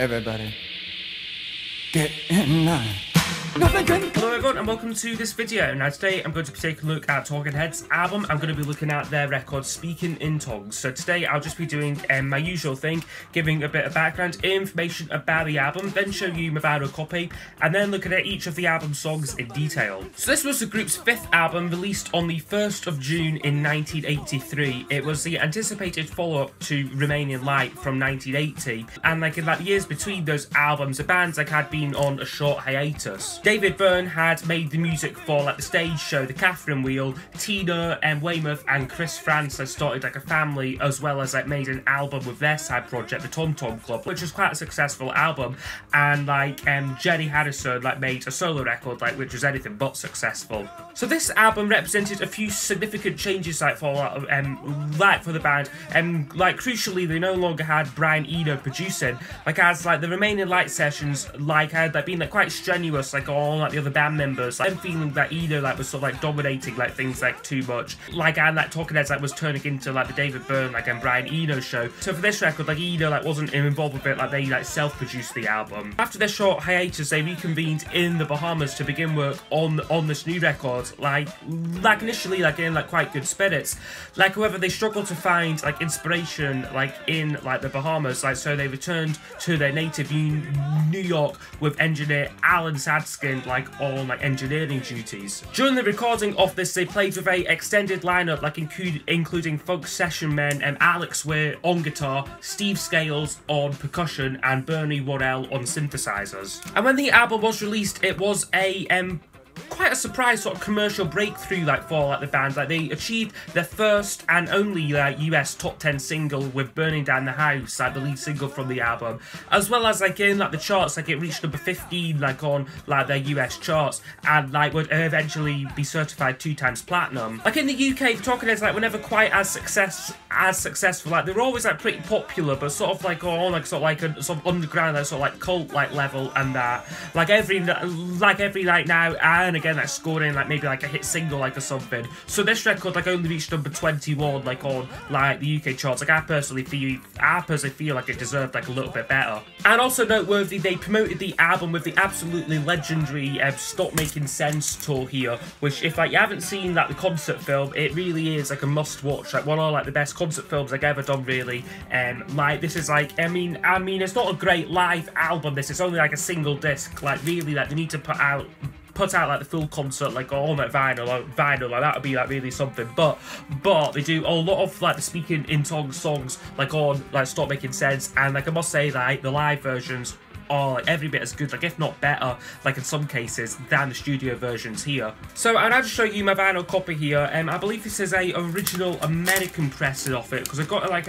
Everybody, get in line. Hello everyone and welcome to this video. Now today I'm going to be taking a look at Talking Heads album. I'm going to be looking at their record Speaking in Tongues. So today I'll just be doing my usual thing, giving a bit of background information about the album, then show you my vinyl copy, and then looking at each of the album songs in detail. So this was the group's 5th album, released on the 1st of June in 1983. It was the anticipated follow-up to Remain in Light from 1980, and in the years between those albums, the bands had been on a short hiatus. David Byrne had made the music for the stage show The Catherine Wheel. Tina Weymouth and Chris France had started a family, as well as made an album with their side project, the Tom Tom Club, which was quite a successful album. And Jenny Harrison made a solo record which was anything but successful. So this album represented a few significant changes for the band. Crucially, they no longer had Brian Eno producing, as the Remain in Light sessions had been quite strenuous on the other band members. I'm feeling that Eno was sort of dominating things too much. And Talking Heads was turning into the David Byrne and Brian Eno show. So for this record, Eno wasn't involved with it. They self-produced the album. After their short hiatus, they reconvened in the Bahamas to begin work on this new record. Initially in quite good spirits. However, they struggled to find inspiration in the Bahamas. So they returned to their native New York with engineer Alan Sadskin on engineering duties. During the recording of this, they played with a extended lineup including folk session men Alex Weir on guitar, Steve Scales on percussion, and Bernie Worrell on synthesizers. And when the album was released, it was a quite a surprise sort of commercial breakthrough for the band. They achieved their first and only US top 10 single with Burning Down the House, the lead single from the album, as well as in the charts. It reached number 15 on their US charts, and would eventually be certified 2 times platinum. In the UK, the Talking Heads were never quite as successful. They were always pretty popular, but sort of on a sort of underground cult level, and that every night now and again scoring maybe a hit single or something. So this record only reached number 21 on the UK charts. I personally feel it deserved a little bit better. And also noteworthy, they promoted the album with the absolutely legendary Stop Making Sense tour here, which if you haven't seen the concert film, it really is a must watch. One of the best concert films I've ever done, really. This is I mean it's not a great live album. This is only a single disc. Really they need to put out the full concert on vinyl. That would be really something. But they do a lot of the Speaking in Tongues songs on Stop Making Sense, and I must say that the live versions are every bit as good, if not better, in some cases, than the studio versions here. So I'll now just show you my vinyl copy here. I believe this is a original American pressing of it, because I got it at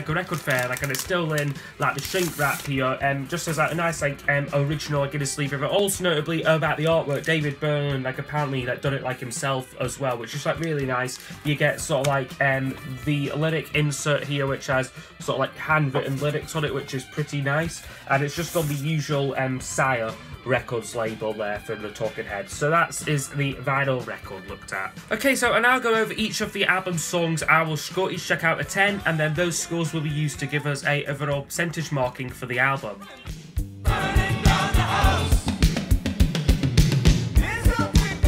a record fair, and it's still in the shrink wrap here, just as a nice original Guinness sleeve of it. Also notably about the artwork, David Byrne apparently done it himself as well, which is really nice. You get sort of the lyric insert here, which has sort of handwritten lyrics on it, which is pretty nice, and it's just on the usual Sire Records label there for the Talking Heads. So that is the vinyl record looked at. Okay, so I'll now go over each of the album songs. I will score each track out of 10, and then those scores will be used to give us a overall percentage marking for the album.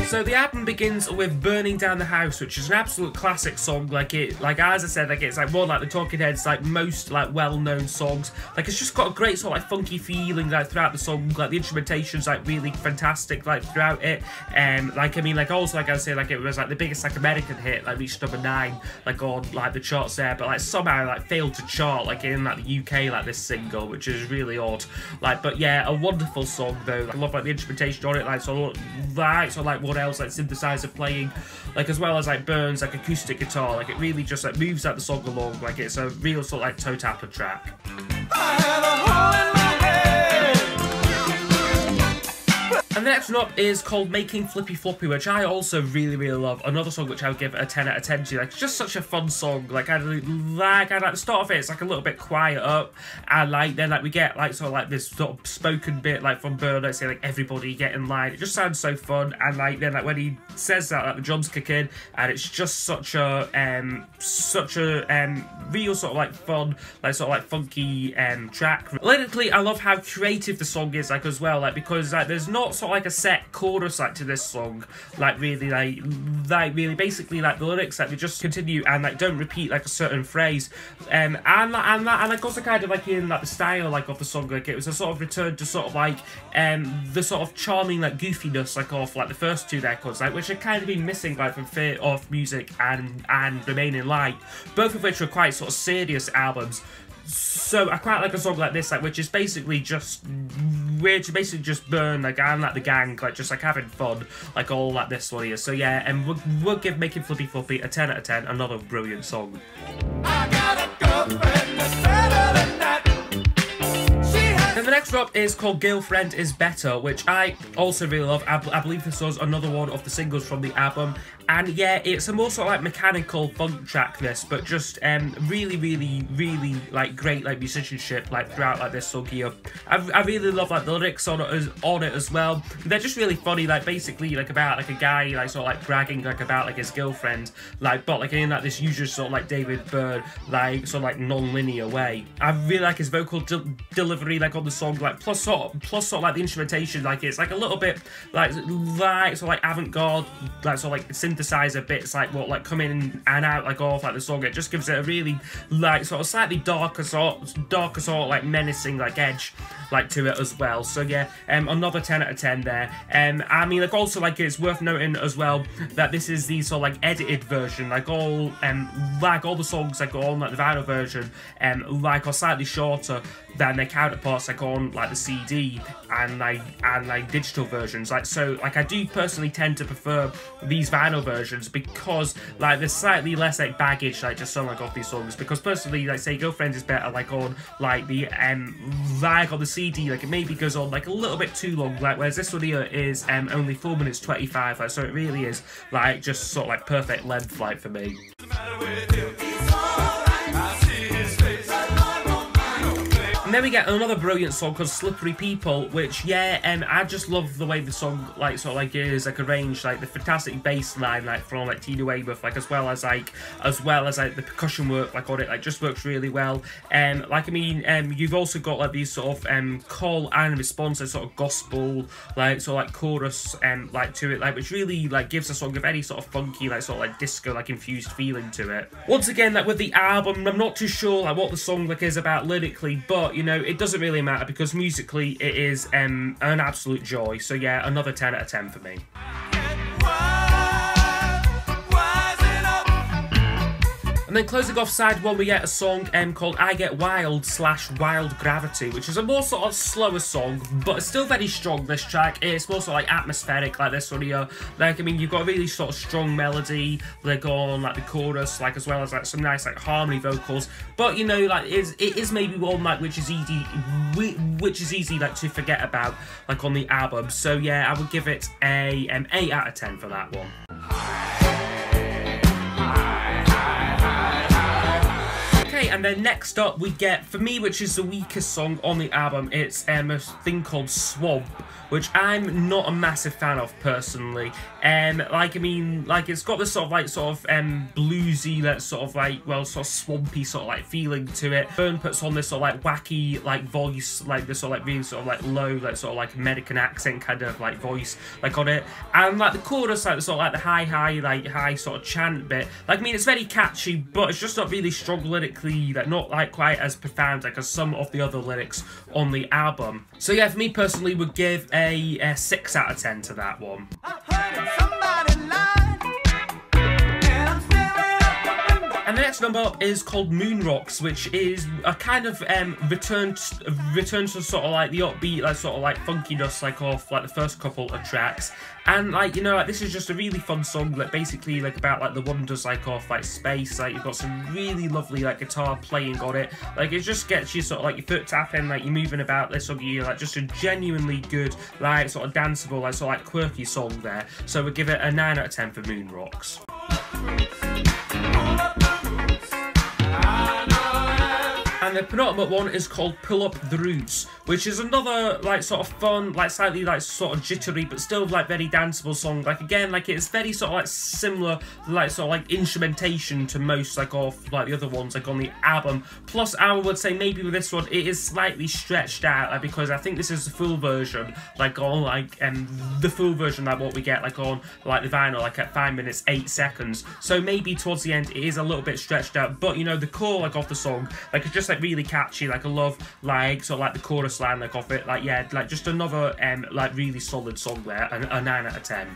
So the album begins with Burning Down the House, which is an absolute classic song. As I said, it's one the Talking Heads most well-known songs. It's just got a great sort of funky feeling throughout the song. The instrumentation's really fantastic throughout it. Also I say it was the biggest American hit, reached number 9 on the charts there, but somehow failed to chart in the UK this single, which is really odd. But yeah, a wonderful song though. I love the instrumentation on it, what else synthesizer playing, as well as Byrne's acoustic guitar. It really just moves the song along. It's a real sort of toe tapper track. And the next one up is called Making Flippy Floppy, which I also really love. Another song which I would give a 10 out of 10 to. Like, it's just such a fun song. Like, I like the start of it, it's like a little bit quiet up, and like then like we get like sort of like this sort of spoken bit like from Bird, like say like everybody get in line. It just sounds so fun, and like then like when he says that, like the drums kick in, and it's just such a real sort of like fun, like sort of like funky track. Lyrically, I love how creative the song is, like as well, like because like there's not sort of like a set chorus like to this song, like really like really basically like the lyrics like they just continue and like don't repeat like a certain phrase, and like also kind of like in like the style like of the song, like it was a sort of return to sort of like the sort of charming like goofiness like of like the first two records, like which had kind of been missing like from Fear of Music and Remain in Light, both of which were quite sort of serious albums. So I quite like a song like this, like which is basically just Burn like and like the gang like just like having fun, like all like this one here. So yeah, and we'll give Making Flippy Floppy a 10 out of 10. Another brilliant song. I got a girlfriend that's better than that. Then the next drop is called Girlfriend Is Better, which I also really love. I believe this was another one of the singles from the album. And yeah, it's a more sort of like mechanical funk track, this, but just really like great like musicianship like throughout like this song here. I really love like the lyrics on it as well. They're just really funny, like basically like about like a guy like sort of like bragging like about like his girlfriend, like but like in like this usual sort of like David Byrne like sort of like non-linear way. I really like his vocal delivery like on the song, like plus sort of like the instrumentation, like it's like a little bit like sort of like avant-garde like sort of like synthesizer bits like what like come in and out like off like the song. It just gives it a really like sort of slightly darker sort of like menacing like edge like to it as well. So yeah, another 10 out of 10 there. I mean like also like it's worth noting as well that this is the sort of like edited version, like all the songs like on like the vinyl version like are slightly shorter than their counterparts like on like the CD and like digital versions. Like so like I do personally tend to prefer these vinyl versions because like there's slightly less like baggage like just on like off these songs, because personally like say Girlfriend Is Better like on like the like on the CD like it maybe goes on like a little bit too long, like whereas this one here is only 4 minutes 25, like so it really is like just sort of like perfect length like for me. And then we get another brilliant song called Slippery People, which yeah, I just love the way the song like sort of like is like arranged, like the fantastic bass line like from like Tina Weymouth, like as well as like the percussion work like on it like just works really well. Like I mean you've also got like these sort of call and response sort of gospel like sort of like chorus like to it, like which really like gives the song a very sort of funky like sort of like disco like infused feeling to it. Once again like with the album I'm not too sure like what the song like is about lyrically, but you know it doesn't really matter because musically it is an absolute joy. So yeah, another 10 out of 10 for me. And then closing off side one, we get a song called I Get Wild / Wild Gravity, which is a more sort of slower song, but it's still very strong, this track. It's more sort of like atmospheric, like this one here. Like, I mean, you've got a really sort of strong melody, like on like the chorus, like as well as like some nice like harmony vocals. But you know, like it is maybe one like which is easy like to forget about like on the album. So yeah, I would give it a 8 out of 10 for that one. And then next up we get, for me, which is the weakest song on the album, it's a thing called Swamp, which I'm not a massive fan of personally. Like I mean, like it's got this sort of bluesy, that sort of like, well, sort of swampy sort of like feeling to it. Byrne puts on this sort of like wacky like voice, like this sort of like really sort of like low, like sort of like American accent kind of like voice like on it, and like the chorus, like the sort of like the high sort of chant bit. Like I mean, it's very catchy, but it's just not really strong lyrically, like not like quite as profound like as some of the other lyrics on the album. So yeah, for me personally, would give a 6 out of 10 to that one. And the next number up is called Moon Rocks, which is a kind of return to sort of like the upbeat, like sort of like funkiness, like off like the first couple of tracks. And like, you know, like this is just a really fun song, like basically like about like the wonders like of like space. Like you've got some really lovely like guitar playing on it. Like it just gets you sort of like your foot tapping, like you're moving about this song. You like just a genuinely good, like sort of danceable, like sort of like quirky song there. So we give it a 9 out of 10 for Moon Rocks. And the penultimate one is called Pull Up the Ruse, which is another like sort of fun, like slightly like sort of jittery, but still like very danceable song. Like again, like it's very sort of like similar, like sort of like instrumentation to most like of like the other ones like on the album. Plus, I would say maybe with this one it is slightly stretched out, like, because I think this is the full version, like on like the full version like what we get like on like the vinyl, like at 5 minutes 8 seconds. So maybe towards the end it is a little bit stretched out, but you know the core like of the song, like it's just like really catchy. Like I love like sort of like the chorus line like of it. Like yeah, like just another like really solid song there, and a 9 out of 10.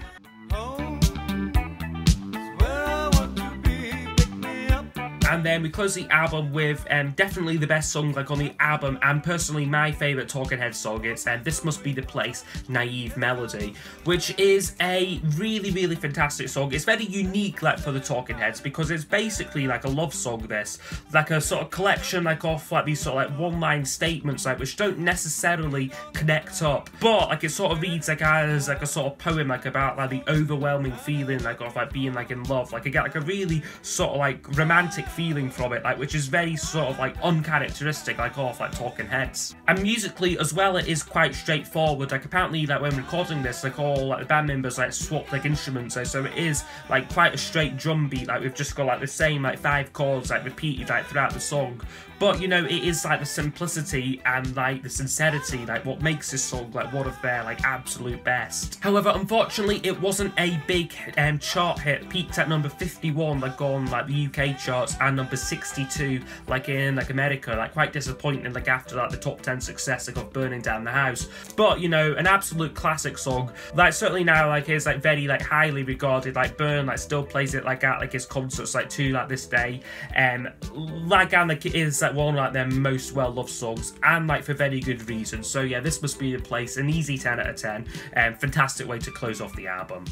And then we close the album with definitely the best song like on the album, and personally my favourite Talking Heads song. It's This Must Be the Place, Naive Melody, which is a really fantastic song. It's very unique like for the Talking Heads, because it's basically like a love song, this like a sort of collection like of like these sort of like one-line statements like which don't necessarily connect up, but like it sort of reads like as like a sort of poem like about like the overwhelming feeling like of like being like in love. Like I get like a really sort of like romantic feeling from it, like which is very sort of like uncharacteristic like of like Talking Heads. And musically as well, it is quite straightforward. Like apparently like when recording this, like all like the band members like swapped like instruments, so it is like quite a straight drum beat. Like we've just got like the same like 5 chords like repeated like throughout the song. But you know, it is like the simplicity and like the sincerity like what makes this song like one of their like absolute best. However, unfortunately it wasn't a big chart hit. Peaked at number 51 like on like the UK charts, and number 62 like in like America. Like quite disappointing like after like the top 10 success like of Burning Down the House. But you know, an absolute classic song. Like certainly now like is like very like highly regarded. Like Burn like still plays it like at like his concerts like to like this day. Like and like it is like one of like their most well-loved songs, and like for very good reasons. So yeah, This Must Be the Place, an easy 10 out of 10. Fantastic way to close off the album.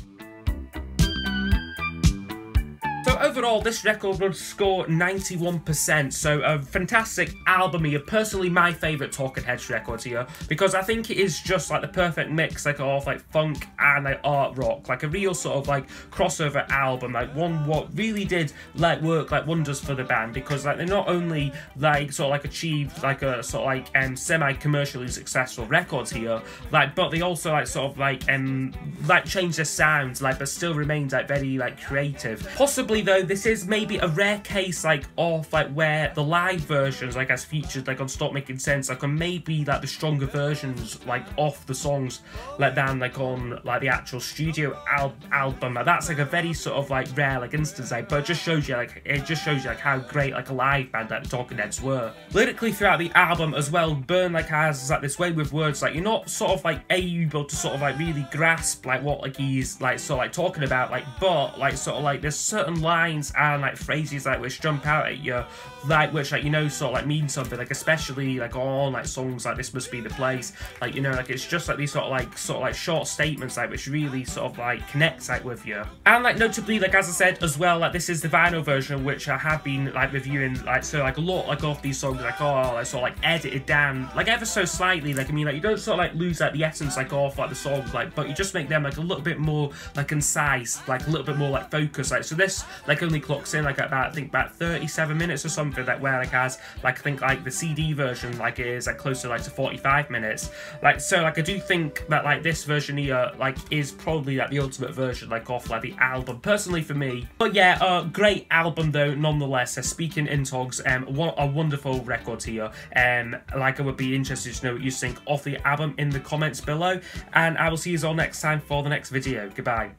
So overall, this record would score 91%, so a fantastic album here. Personally, my favourite Talking Heads record here, because I think it is just like the perfect mix like of like funk and like art rock, like a real sort of like crossover album, like one what really did like work like wonders for the band, because like they not only like sort of like achieved like a sort of like semi-commercially successful records here, like but they also like sort of like changed their sounds, like but still remains like very like creative. Possibly though, this is maybe a rare case like of like where the live versions like as featured like on Stop Making Sense like are maybe like the stronger versions like of the songs like than like on like the actual studio album. Like, that's like a very sort of like rare like instance, like, but it just shows you like how great like a live band like the Talking Heads were. Lyrically throughout the album as well, Burn like has like this way with words, like you're not sort of like able to sort of like really grasp like what like he's like sort of like talking about, like but like sort of like there's certain lines and like phrases like which jump out at you, like which like you know sort of like mean something, like especially like on like songs like This Must Be the Place, like you know like it's just like these sort of like short statements like which really sort of like connects like with you. And like notably, like as I said as well, like this is the vinyl version which I have been like reviewing, like so like a lot like of these songs like like sort of like edited down like ever so slightly, like I mean like you don't sort of like lose like the essence like of like the songs, like but you just make them like a little bit more like concise, like a little bit more like focused, like so this like only clocks in like about I think about 37 minutes or something, like where like has like I think like the CD version like is like closer like to 45 minutes, like so like I do think that like this version here like is probably like the ultimate version like of like the album personally for me. But yeah, great album though nonetheless. Speaking in Togs, what a wonderful record here. Like I would be interested to know what you think of the album in the comments below, and I will see you all next time for the next video. Goodbye.